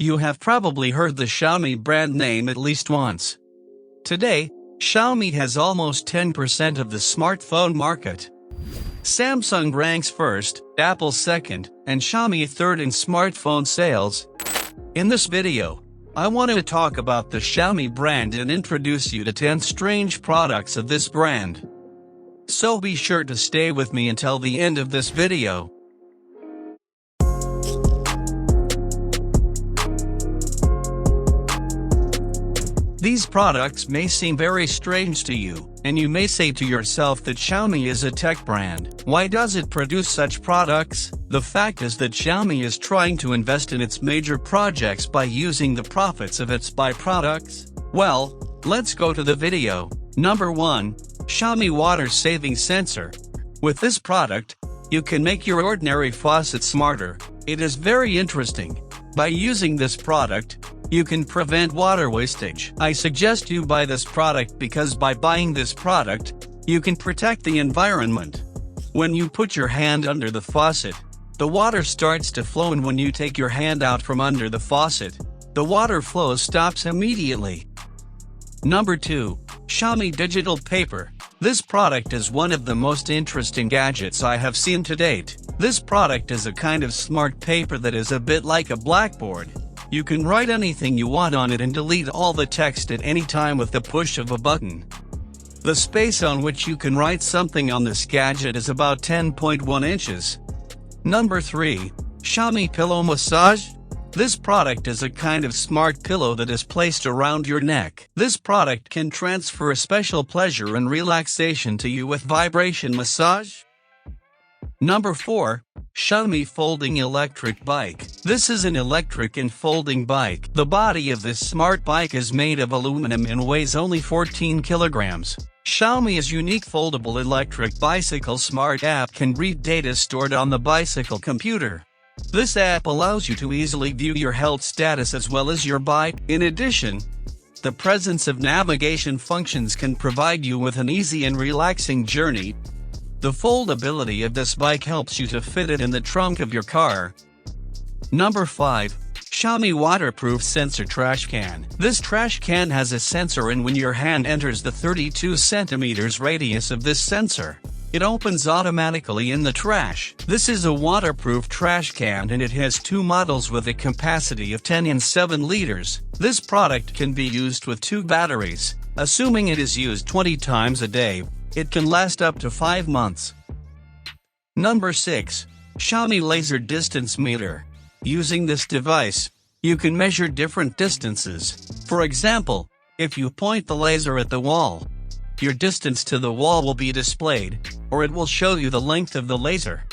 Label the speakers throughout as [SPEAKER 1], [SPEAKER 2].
[SPEAKER 1] You have probably heard the Xiaomi brand name at least once. Today, Xiaomi has almost 10% of the smartphone market. Samsung ranks first, Apple second, and Xiaomi third in smartphone sales. In this video, I wanted to talk about the Xiaomi brand and introduce you to 10 strange products of this brand. So be sure to stay with me until the end of this video. These products may seem very strange to you, and you may say to yourself that Xiaomi is a tech brand. Why does it produce such products? The fact is that Xiaomi is trying to invest in its major projects by using the profits of its byproducts. Well, let's go to the video. Number 1. Xiaomi Water Saving Sensor. With this product, you can make your ordinary faucet smarter. It is very interesting. By using this product, you can prevent water wastage. I suggest you buy this product because by buying this product, you can protect the environment. When you put your hand under the faucet, the water starts to flow, and when you take your hand out from under the faucet, the water flow stops immediately. Number 2. Xiaomi Digital Paper. This product is one of the most interesting gadgets I have seen to date. This product is a kind of smart paper that is a bit like a blackboard. You can write anything you want on it and delete all the text at any time with the push of a button. The space on which you can write something on this gadget is about 10.1 inches. Number 3. Xiaomi Pillow Massage. This product is a kind of smart pillow that is placed around your neck. This product can transfer a special pleasure and relaxation to you with vibration massage. Number 4. Xiaomi Folding Electric Bike. This is an electric and folding bike. The body of this smart bike is made of aluminum and weighs only 14 kilograms. Xiaomi's unique foldable electric bicycle smart app can read data stored on the bicycle computer. This app allows you to easily view your health status as well as your bike. In addition, the presence of navigation functions can provide you with an easy and relaxing journey. The foldability of this bike helps you to fit it in the trunk of your car. Number 5. Xiaomi Waterproof Sensor Trash Can. This trash can has a sensor, and when your hand enters the 32 centimeters radius of this sensor, it opens automatically in the trash. This is a waterproof trash can, and it has 2 models with a capacity of 10 and 7 liters. This product can be used with 2 batteries. Assuming it is used 20 times a day, it can last up to 5 months. Number 6. Xiaomi Laser Distance Meter. Using this device, you can measure different distances. For example, if you point the laser at the wall, your distance to the wall will be displayed, or it will show you the length of the laser.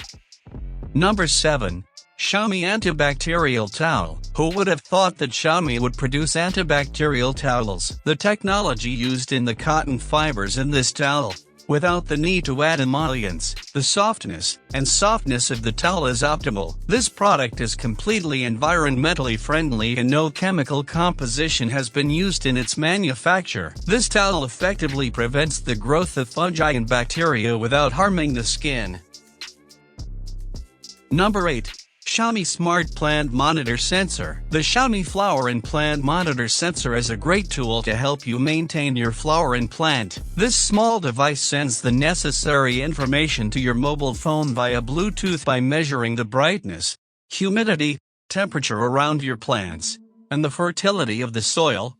[SPEAKER 1] Number 7. Xiaomi Antibacterial Towel. Who would have thought that Xiaomi would produce antibacterial towels? The technology used in the cotton fibers in this towel, without the need to add emollients, the softness of the towel is optimal. This product is completely environmentally friendly and no chemical composition has been used in its manufacture. This towel effectively prevents the growth of fungi and bacteria without harming the skin. Number 8. Xiaomi Smart Plant Monitor Sensor. The Xiaomi Flower and Plant Monitor Sensor is a great tool to help you maintain your flower and plant. This small device sends the necessary information to your mobile phone via Bluetooth by measuring the brightness, humidity, temperature around your plants, and the fertility of the soil.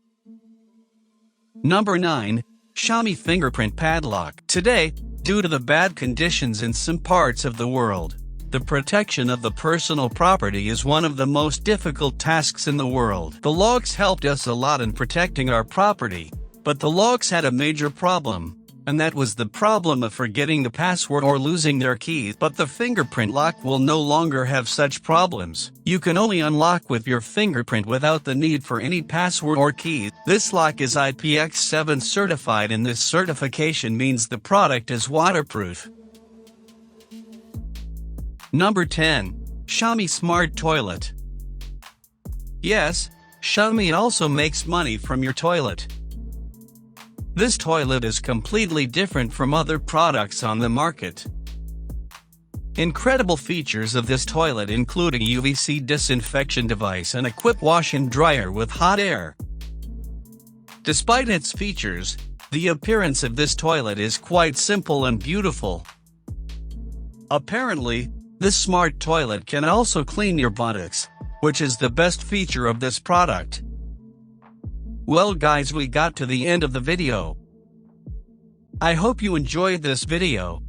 [SPEAKER 1] Number 9. Xiaomi Fingerprint Padlock. Today, due to the bad conditions in some parts of the world, the protection of the personal property is one of the most difficult tasks in the world. The locks helped us a lot in protecting our property, but the locks had a major problem, and that was the problem of forgetting the password or losing their keys. But the fingerprint lock will no longer have such problems. You can only unlock with your fingerprint without the need for any password or key. This lock is IPX7 certified, and this certification means the product is waterproof. Number 10. Xiaomi Smart Toilet. Yes, Xiaomi also makes money from your toilet. This toilet is completely different from other products on the market. Incredible features of this toilet include a UVC disinfection device and a quick wash and dryer with hot air. Despite its features, the appearance of this toilet is quite simple and beautiful. Apparently, this smart toilet can also clean your buttocks, which is the best feature of this product. Well guys, we got to the end of the video. I hope you enjoyed this video.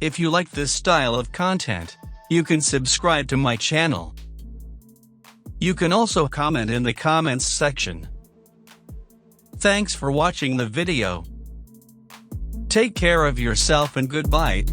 [SPEAKER 1] If you like this style of content, you can subscribe to my channel. You can also comment in the comments section. Thanks for watching the video. Take care of yourself and goodbye.